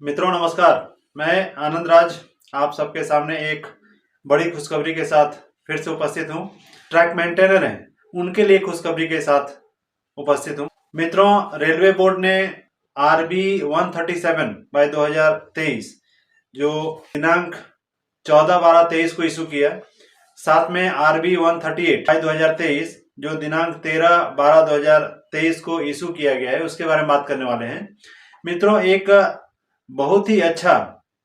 मित्रों नमस्कार। मैं आनंद राज आप सबके सामने एक बड़ी खुशखबरी के साथ फिर से उपस्थित हूं। ट्रैक मेंटेनर हैं उनके लिए खुशखबरी के साथ उपस्थित हूं। मित्रों, रेलवे बोर्ड ने RB 137 बाय 2023 जो दिनांक 14/12/23 को इशू किया, साथ में RB 138 बाय 2023 जो दिनांक 13/12/2023 को इशू किया गया है, उसके बारे में बात करने वाले हैं। मित्रों, एक बहुत ही अच्छा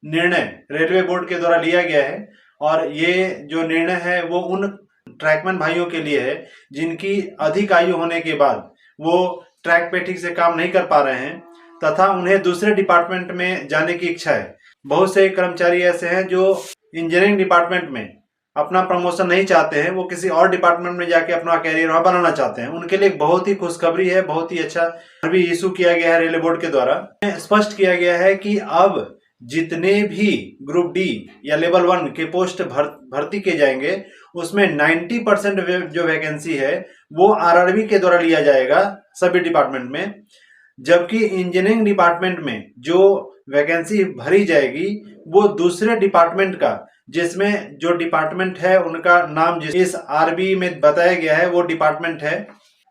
निर्णय रेलवे बोर्ड के द्वारा लिया गया है और ये जो निर्णय है वो उन ट्रैकमैन भाइयों के लिए है जिनकी अधिक आयु होने के बाद वो ट्रैक पे ठीक से काम नहीं कर पा रहे हैं तथा उन्हें दूसरे डिपार्टमेंट में जाने की इच्छा है। बहुत से कर्मचारी ऐसे हैं जो इंजीनियरिंग डिपार्टमेंट में अपना प्रमोशन नहीं चाहते हैं, वो किसी और डिपार्टमेंट में जाके अपना कैरियर वहां बनाना चाहते हैं। उनके लिए एक बहुत ही खुशखबरी है, बहुत ही अच्छा अभी इशू किया गया है रेलवे बोर्ड के द्वारा। स्पष्ट किया गया है कि अब जितने भी ग्रुप डी या लेवल 1 के पोस्ट भर्ती किए जाएंगे उसमें 90% जो वैकेंसी है वो RRB के द्वारा लिया जाएगा सभी डिपार्टमेंट में, जबकि इंजीनियरिंग डिपार्टमेंट में जो वैकेंसी भरी जाएगी वो दूसरे डिपार्टमेंट का, जिसमें जो डिपार्टमेंट है उनका नाम जिस इस RB में बताया गया है वो डिपार्टमेंट है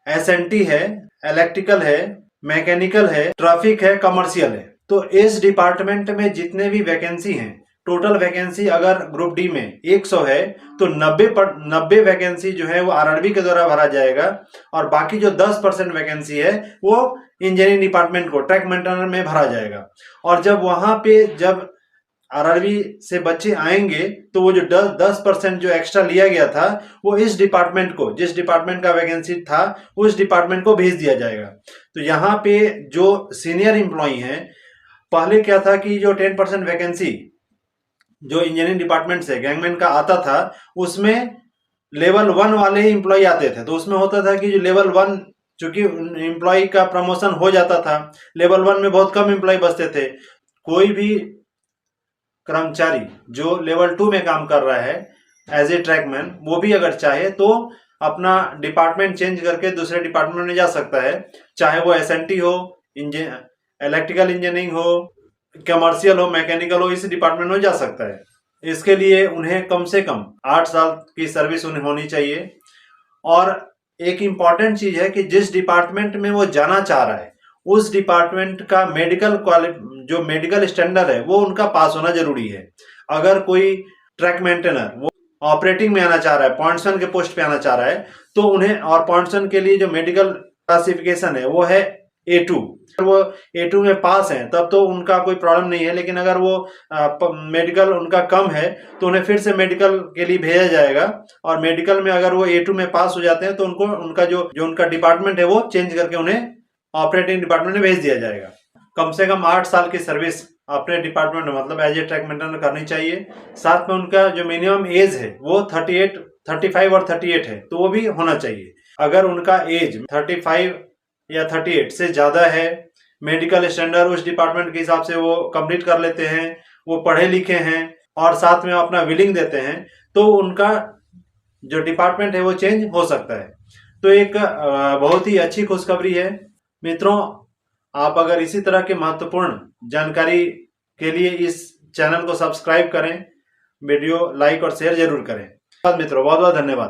SNT है, इलेक्ट्रिकल है, मैकेनिकल है, ट्रैफिक है, कमर्शियल है। तो इस डिपार्टमेंट में जितने भी वैकेंसी हैं, टोटल वैकेंसी अगर ग्रुप डी में 100 है तो 90 वैकेंसी जो है वो RRB के द्वारा भरा जाएगा और बाकी जो 10% वैकेंसी है वो इंजीनियरिंग डिपार्टमेंट को ट्रैक मेंटेनर में भरा जाएगा। और जब वहां पे जब RRB से बच्चे आएंगे तो वो जो 10% जो एक्स्ट्रा लिया गया था वो इस डिपार्टमेंट को, जिस डिपार्टमेंट का वैकेंसी था उस डिपार्टमेंट को भेज दिया जाएगा। तो यहाँ पे जो सीनियर एम्प्लॉई हैं, पहले क्या था कि जो 10% वैकेंसी जो इंजीनियरिंग डिपार्टमेंट से गैंगमैन का आता था उसमें लेवल 1 वाले ही एम्प्लॉय आते थे। तो उसमें होता था कि जो लेवल 1, चूंकि एम्प्लॉय का प्रमोशन हो जाता था, लेवल 1 में बहुत कम एम्प्लॉय बचते थे। कोई भी कर्मचारी जो लेवल 2 में काम कर रहा है एज ए ट्रैकमैन, वो भी अगर चाहे तो अपना डिपार्टमेंट चेंज करके दूसरे डिपार्टमेंट में जा सकता है, चाहे वो SNT हो, इलेक्ट्रिकल इंजीनियरिंग हो, कमर्शियल हो, मैकेनिकल हो, इस डिपार्टमेंट में जा सकता है। इसके लिए उन्हें कम से कम 8 साल की सर्विस उन्हें होनी चाहिए। और एक इम्पॉर्टेंट चीज है कि जिस डिपार्टमेंट में वो जाना चाह रहा है उस डिपार्टमेंट का जो मेडिकल स्टैंडर्ड है वो उनका पास होना जरूरी है। अगर कोई ट्रैक मेंटेनर वो ऑपरेटिंग में आना चाह रहा है, पॉइंट 1 के पोस्ट पे आना चाह रहा है, तो उन्हें, और पॉइंट 1 के लिए जो मेडिकल क्लासिफिकेशन है वो है A2, वो A2 में पास हैं तब तो उनका कोई प्रॉब्लम नहीं है। लेकिन अगर वो मेडिकल उनका कम है तो उन्हें फिर से मेडिकल के लिए भेजा जाएगा और मेडिकल में अगर वो A2 में पास हो जाते हैं तो उनका जो उनका डिपार्टमेंट है वो चेंज करके उन्हें ऑपरेटिंग डिपार्टमेंट में भेज दिया जाएगा। कम से कम 8 साल की सर्विस अपने डिपार्टमेंट में, मतलब एज ए ट्रैक मेंटेनर करनी चाहिए। साथ में उनका जो मिनिमम एज है वो 35 और 38 है, तो वो भी होना चाहिए। अगर उनका एज 35 या 38 से ज्यादा है, मेडिकल स्टैंडर्ड उस डिपार्टमेंट के हिसाब से वो कंप्लीट कर लेते हैं, वो पढ़े लिखे हैं और साथ में अपना विलिंग देते हैं, तो उनका जो डिपार्टमेंट है वो चेंज हो सकता है। तो एक बहुत ही अच्छी खुशखबरी है। मित्रों, आप अगर इसी तरह के महत्वपूर्ण जानकारी के लिए इस चैनल को सब्सक्राइब करें, वीडियो लाइक और शेयर जरूर करें। मित्रों, बहुत बहुत धन्यवाद।